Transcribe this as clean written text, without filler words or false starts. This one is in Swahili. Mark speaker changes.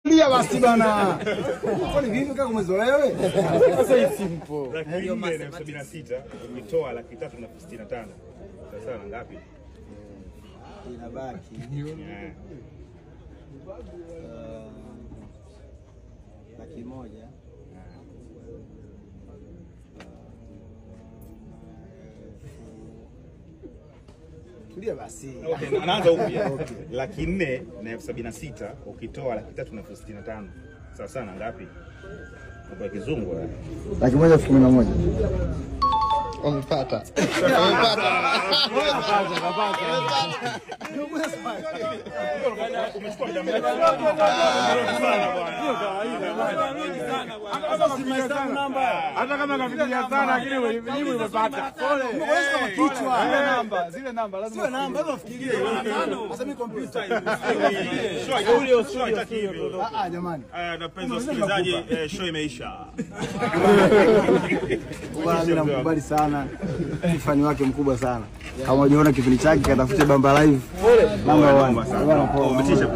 Speaker 1: Tulia basi bana. Kwani vipi kama umezoea wewe?
Speaker 2: Sasa hii simple.
Speaker 3: Hiyo 76 umetoa 365. Sasa ngapi?
Speaker 1: Inabaki. Laki moja. Tulia basi.
Speaker 3: Okay, anaanza upya. 4,476 ukitoa 365. Sawa sana ngapi? Kwa kizungu wewe.
Speaker 1: 1,11,000.
Speaker 2: Umepata.
Speaker 3: Umechukua muda mrefu
Speaker 4: hata kama kafikiria sana lakini jibu umepata. Zile namba lazima
Speaker 1: Sio namba, lazima ufikirie. Sasa mimi kompyuta jamani.
Speaker 3: na penzi wasikilizaji, show imeisha.
Speaker 1: Mimi namkubali sana. Fani wake mkubwa sana. Kama unaona kipindi chake katafute Bamba Live. Bamba 1.
Speaker 3: Umetisha.